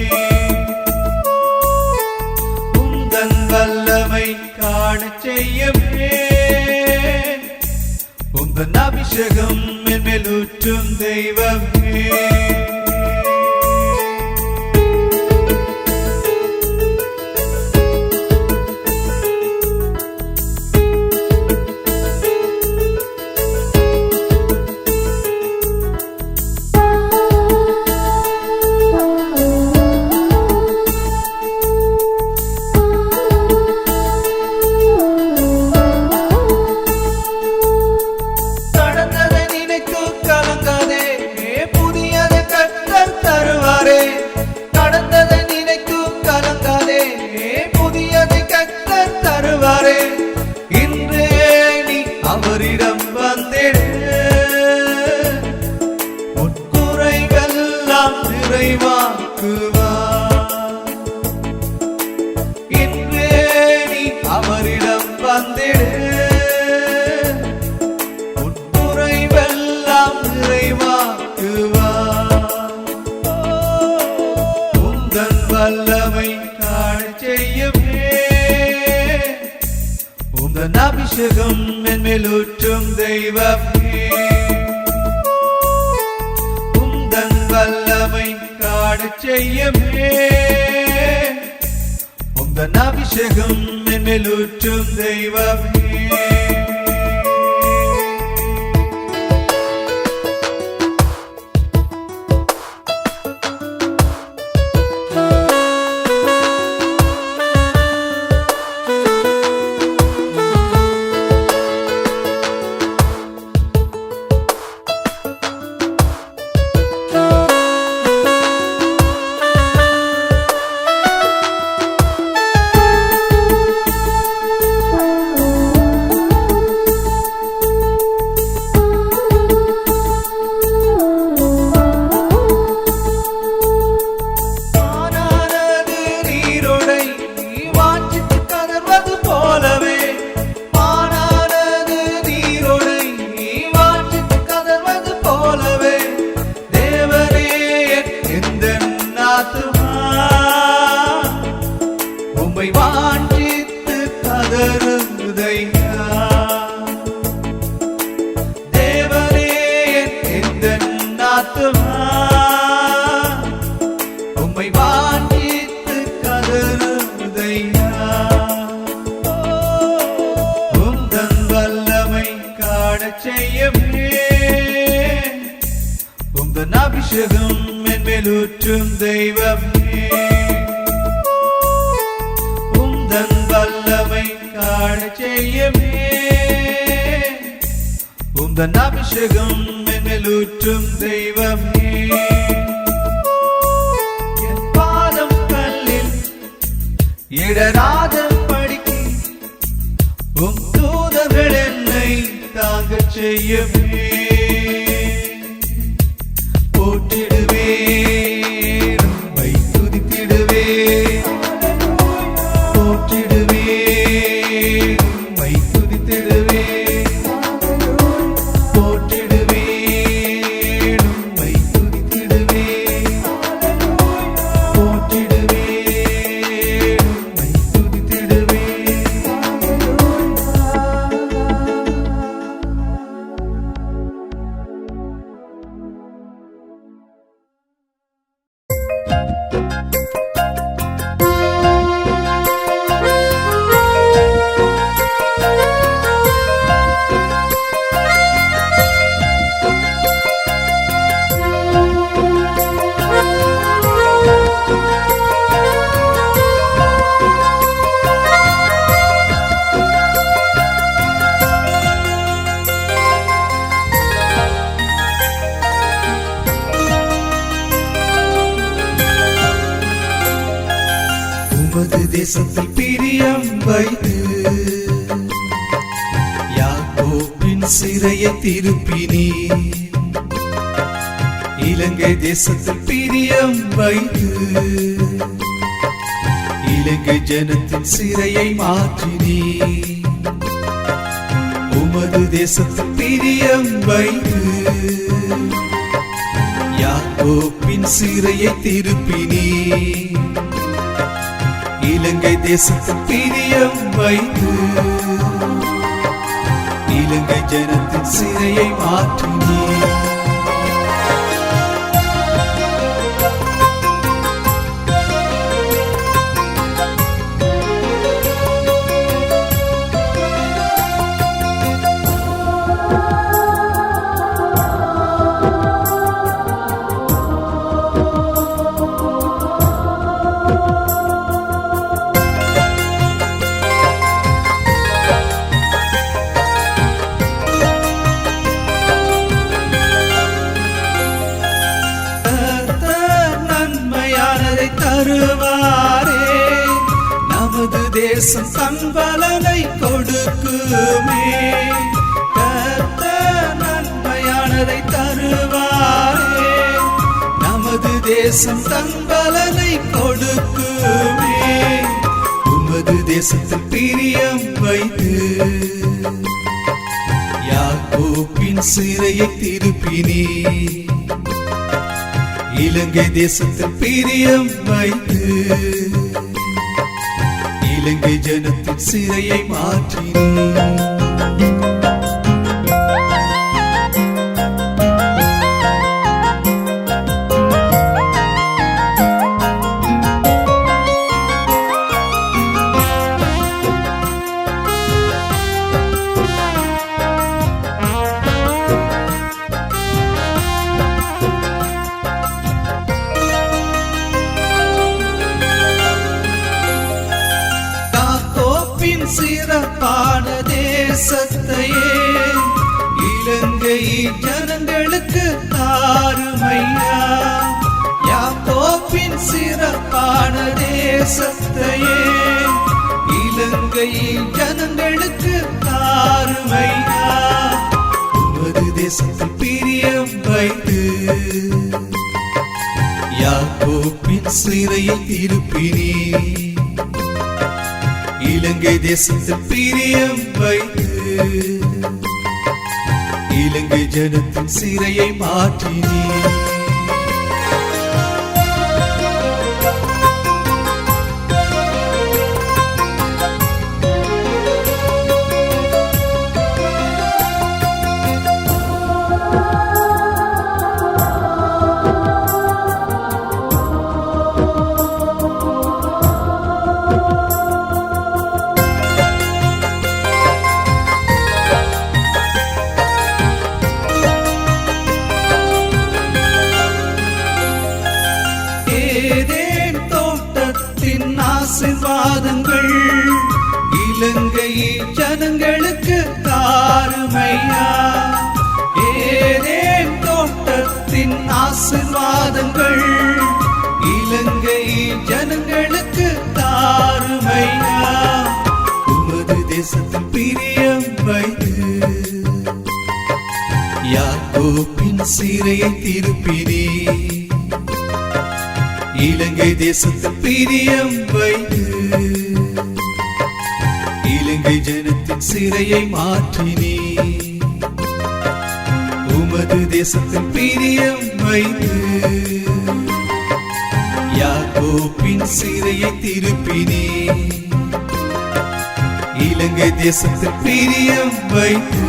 Speaker 6: உந்தன் வல்லமை காணச் செய்யவே. உந்தன் அபிஷேகம் மேன்மேலூற்றும் தெய்வமே. இன்றே நீ அவரிடம் வந்திடு, உன் குறைவெல்லாம் நிறைவாக்குவார். இன்றே நீ அவரிடம் வந்திடு, உன் குறைவெல்லாம் நிறைவாக்குவார். உந்தன் வல்லமை காணச் செய்யவே, உந்தன் அபிஷேகம் மேன்மேலூற்றும் தெய்வமே, உந்தன் வல்லமை காணச் செய்யவே. உந்தன் அபிஷேகம் மேன்மேலூற்றும் தெய்வமே. ஆத்துமா உம்மை வாஞ்சித்து கதறுதையா. உந்தன் வல்லமை காணச் செய்யவே உந்தன் அபிஷேகம் என் மேலூற்றும் தெய்வமே. உந்தன் வல்லமை காணச் செய்யவே உந்தன் அபிஷேகம் என் மேலூற்றும் தெய்வமே. என் பாதம் கல்லில் இடராத படிக்கு உம் தூதர்கள் என்னை தாங்கச் செய்யவே. போற்றிடுவேன் உம்மை துதித்திடுவேன், போற்றிடுவேன் உம்மை துதித்திடுவேன், போற்றிடுவேன் உம்மை துதித்திடுவேன், போற்றிடுவேன் உம்மை துதித்திடுவேன். உமது தேசத்தில் பிரியம் வைத்து யாக்கோபின் சிறையை திருப்பினீர். இலங்கை தேசத்தில் பிரியம் வைத்து இலங்கை ஜனத்தின் சிறையை மாற்றினீர். உமது தேசத்தில் பிரியம் வைத்து யாக்கோபின் சிறையை திருப்பினீர். இலங்கை தேசத்தில் பிரியம் வைத்து இலங்கை ஜனத்தின் சிறையை மாற்றினீர். தருவாரே நமது தேசம் தன் பலனை கொடுக்குமே. கர்த்தர் நன்மையானதை தருவாரே நமது தேசம் தன் பலனை கொடுக்குமே. உமது தேசத்தில் பிரியம் வைத்து யாக்கோபின் சிறையை திருப்பினீர். இலங்கை தேசத்தில் பிரியம் வைத்து இலங்கை ஜனத்தின் சிறையை மாற்றினீர். சிறப்பான தேசத்தையே இலங்கை ஜனங்களுக்கு தாருமையா. யாக்கோபின் சிறப்பான தேசத்தையே இலங்கை ஜனங்களுக்கு தாருமையா. உமது தேசத்தில் பிரியம் வைத்து யாக்கோபின் சிறையை திருப்பினீர். இலங்கை தேசத்தில் பிரியம் வைத்து இலங்கை ஜனத்தின் சிறையை மாற்றினீர். ஆசீர்வாதங்கள் இலங்கை ஜனங்களுக்கு தாருமையா. உமது தேசத்தில் பிரியம் வைத்து யாக்கோபின் சிறையை திருப்பினே. இலங்கை தேசத்தில் பிரியம் வைத்து இலங்கை ஜனத்தின் சிறையை மாற்றினே. உமது தேசத்தில் பிரியம் வைத்து யாக்கோபின் சிறையை திருப்பினே. இலங்கை தேசத்தில் பிரியம் வைத்து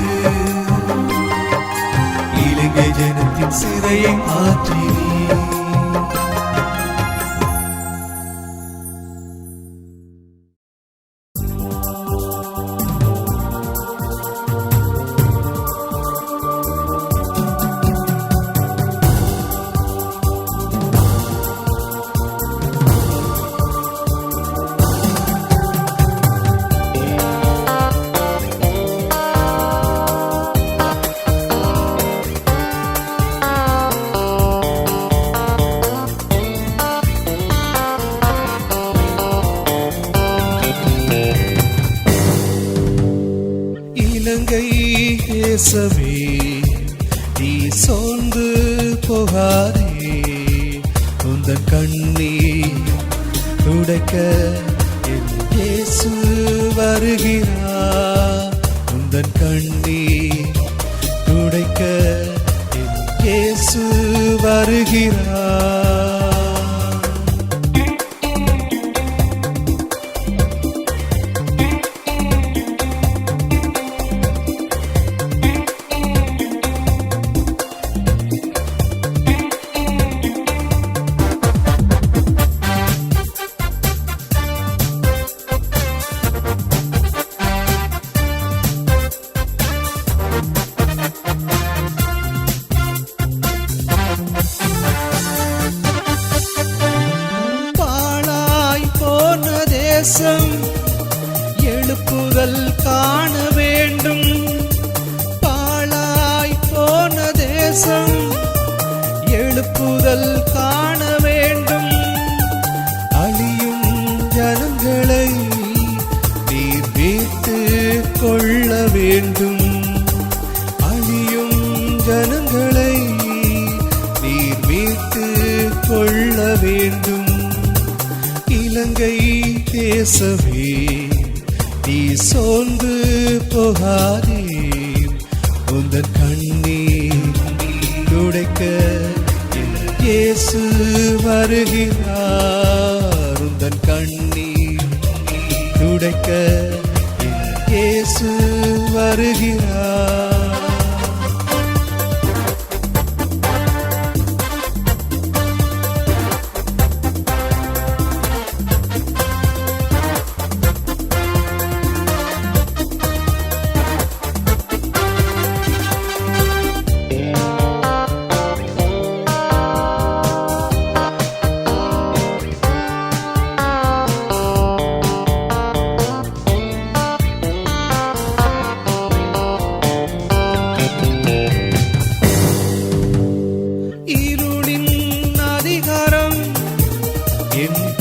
Speaker 6: இலங்கை ஜனத்தின் சிறையை மாற்றினே. இலங்கை தேசமே நீ சோர்ந்து போகாதே. உந்தன் கண்ணீர் துடைக்க என் இயேசு வருகிறார். உந்தன் கண்ணீர் துடைக்க என் இயேசு வருகிறார். எழுப்புதல் காண வேண்டும். பாழாய் போன தேசம் எழுப்புதல் காண வேண்டும். அழியும் ஜனங்களை நீர் மீட்டு கொள்ள வேண்டும். அழியும் ஜனங்களை நீர் மீட்டு கொள்ள வேண்டும். இலங்கை தேசமே நீ சோர்ந்து போகாதே. உந்தன் கண்ணீர் துடைக்க இயேசு வருகிறார். உந்தன் கண்ணீர் துடைக்க இயேசு வருகிறார்.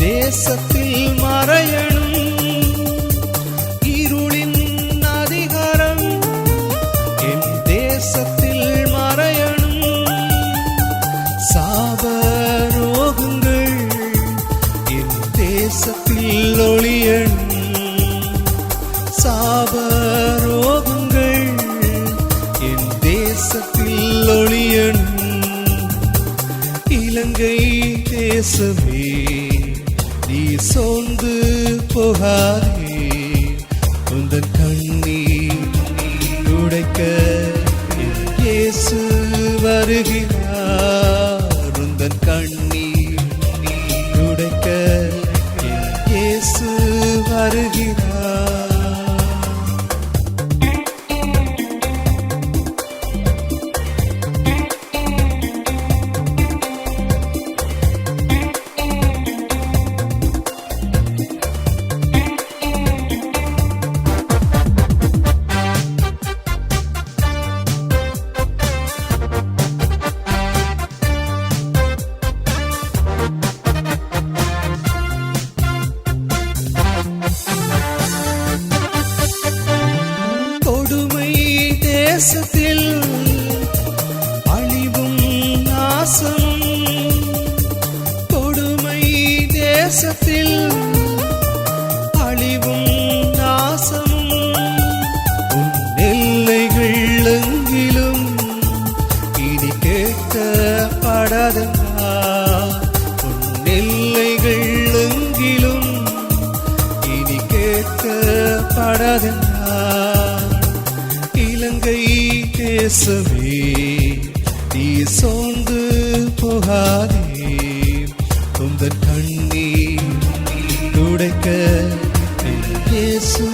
Speaker 6: தேசத்தில் மறையணும். இருளின் அதிகாரம் என் தேசத்தில் மறையணும். சாபரோகங்கள் என் தேசத்தில் ஒளியணும். சாபரோகங்கள் என் தேசத்தில் ஒளியணும். இலங்கை தேசமே நீ சோர்ந்து போகாதே. உந்தன் கண்ணீர் துடைக்க இயேசு வருகிறார். உந்தன் கண்ணீர் துடைக்க இயேசு வருகிறார். உன் எல்லைகள் எங்கிலும் இனி கேட்கப்படாதென்றா. இலங்கை தேசமே நீ சோர்ந்து போகாதே, உந்தன் கண்ணீர் துடைக்க என் இயேசு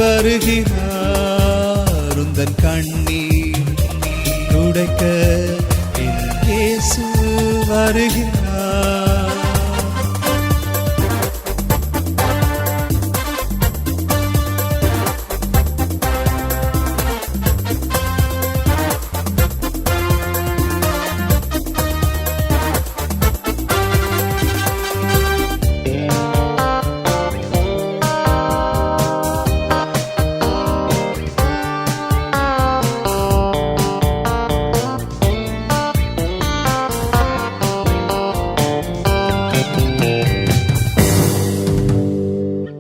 Speaker 6: வருகிறார். உந்தன் கண்ணீர் துடைக்க என் இயேசு வருகிறார்.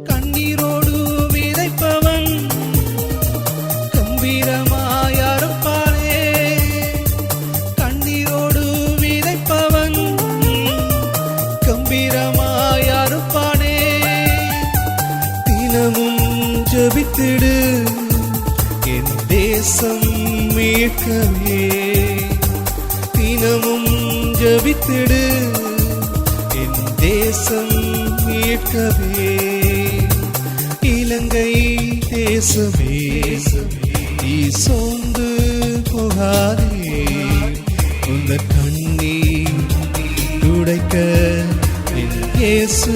Speaker 6: கண்ணீரோடு விதைப்பவன் கம்பீரமாய் அறுப்பானே. கண்ணீரோடு விதைப்பவன் கம்பீரமாய் அறுப்பானே. தினமும் ஜெபித்திடு என் தேசம் மீட்கவே. தினமும் ஜெபித்திடு என் தேசம் மீட்கவே. இலங்கை தேசமே நீ சோர்ந்து போகாதே, உந்தன் கண்ணீர் துடைக்க என் இயேசு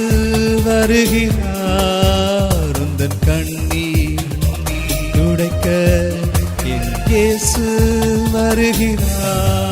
Speaker 6: வருகிறார். உந்தன் கண்ணீர் துடைக்க என் இயேசு வருகிறார்.